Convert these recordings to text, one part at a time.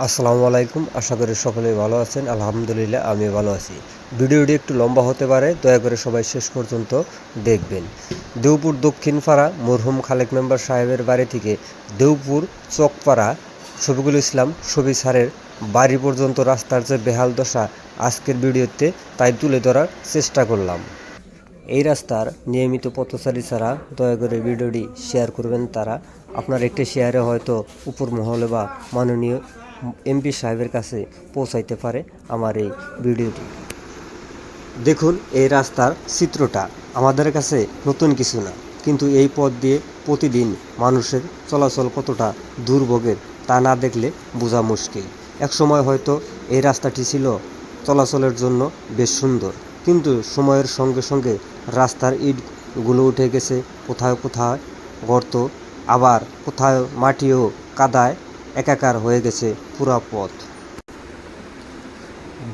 আসসালামু আলাইকুম। আশা করি সকলেই ভালো আছেন। আলহামদুলিল্লাহ আমি ভালো আছি। ভিডিওটি একটু লম্বা হতে পারে, দয়া করে সবাই শেষ পর্যন্ত দেখবেন। দেওপুর দক্ষিণপাড়া মরহুম খালেক মেম্বার সাহেবের বাড়ি থেকে দেওপুর চকপাড়া শফিকুল ইসলাম শফি স্যারের বাড়ি পর্যন্ত রাস্তার যে বেহাল দশা আজকের ভিডিওতে তাই তুলে ধরার চেষ্টা করলাম। এই রাস্তার নিয়মিত পথচারী ছাড়া দয়া করে ভিডিওটি শেয়ার করবেন। তারা আপনার একটি শেয়ারে হয়তো উপর মহলে বা মাননীয় এমপি সাহেবের কাছে পৌঁছাইতে পারে আমার এই ভিডিওটি। দেখুন এই রাস্তার চিত্রটা আমাদের কাছে নতুন কিছু না, কিন্তু এই পথ দিয়ে প্রতিদিন মানুষের চলাচল কতটা দুর্ভোগের তা না দেখলে বোঝা মুশকিল। একসময় হয়তো এই রাস্তাটি ছিল চলাচলের জন্য বেশ সুন্দর, কিন্তু সময়ের সঙ্গে সঙ্গে রাস্তার ইটগুলো উঠে গেছে, কোথাও কোথাও গর্ত, আবার কোথাও মাটিও কাদায় একাকার হয়ে গেছে পুরা পথ।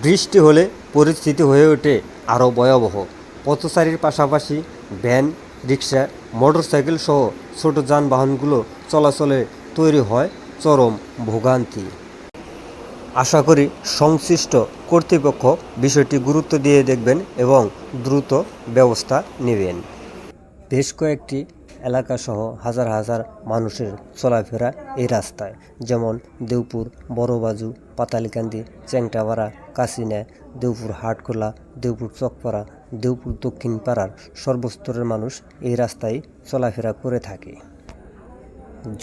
বৃষ্টি হলে পরিস্থিতি হয়ে ওঠে আরও ভয়াবহ। পথচারীর পাশাপাশি ভ্যান, রিক্সা, মোটরসাইকেল সহ ছোট যানবাহনগুলো চলাচলে তৈরি হয় চরম ভোগান্তি। আশা করি সংশ্লিষ্ট কর্তৃপক্ষ বিষয়টি গুরুত্ব দিয়ে দেখবেন এবং দ্রুত ব্যবস্থা নেবেন। বেশ কয়েকটি এলাকাসহ হাজার হাজার মানুষের চলাফেরা এই রাস্তায়, যেমন দেওপুর, বড়বাজু, পাতালিকান্দি, চ্যাংটাপাড়া, কাশিনা, দেওপুর হাটখোলা, দেওপুর চকপাড়া, দেওপুর দক্ষিণ পাড়ার সর্বস্তরের মানুষ এই রাস্তায় চলাফেরা করে থাকে।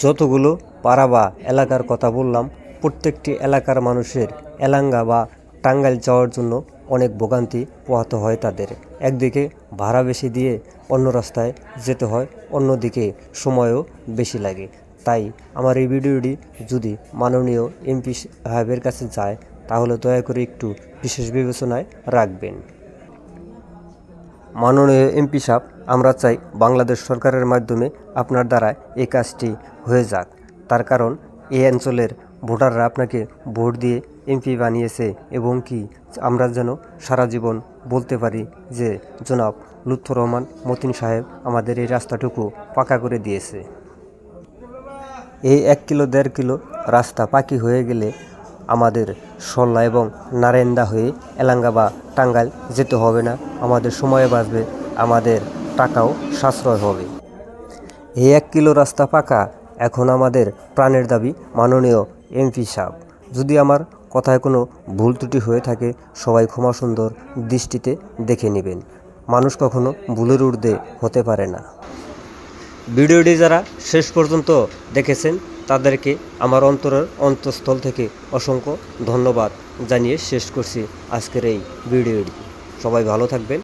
যতগুলো পাড়া বা এলাকার কথা বললাম, প্রত্যেকটি এলাকার মানুষের এলাঙ্গা বা টাঙ্গাইল যাওয়ার জন্য অনেক ভোগান্তি পোহাতে হয় তাদের। একদিকে ভাড়া বেশি দিয়ে অন্য রাস্তায় যেতে হয়, অন্যদিকে সময়ও বেশি লাগে। তাই আমার এই ভিডিওটি যদি মাননীয় এমপি সাহেবের কাছে যায় তাহলে দয়া করে একটু বিশেষ বিবেচনায় রাখবেন। মাননীয় এমপি সাহেব, আমরা চাই বাংলাদেশ সরকারের মাধ্যমে আপনার দ্বারা এই কাজটি হয়ে যাক। তার কারণ এই অঞ্চলের ভোটাররা আপনাকে ভোট দিয়ে এমপি বানিয়েছে, এবং কি আমরা যেন সারা জীবন বলতে পারি যে জনাব লুৎফর রহমান মতিন সাহেব আমাদের এই রাস্তাটুকু পাকা করে দিয়েছে। এই 1 কিলো 1.5 কিলো রাস্তা পাকি হয়ে গেলে আমাদের সল্লা এবং নারেন্দা হয়ে এলাঙ্গা বা টাঙ্গাইল যেতে হবে না, আমাদের সময় বাঁচবে, আমাদের টাকাও সাশ্রয় হবে। এই 1 কিলো রাস্তা পাকা এখন আমাদের প্রাণের দাবি মাননীয় এমপি সাহেব। যদি আমার কথায় কোনো ভুল ত্রুটি হয়ে থাকে সবাই ক্ষমা সুন্দর দৃষ্টিতে দেখে নেবেন। মানুষ কখনো ভুলের ঊর্ধ্বে হতে পারে না। ভিডিওটি যারা শেষ পর্যন্ত দেখেছেন তাদেরকে আমার অন্তরের অন্তঃস্থল থেকে অসংখ্য ধন্যবাদ জানিয়ে শেষ করছি আজকের এই ভিডিওটি। সবাই ভালো থাকবেন।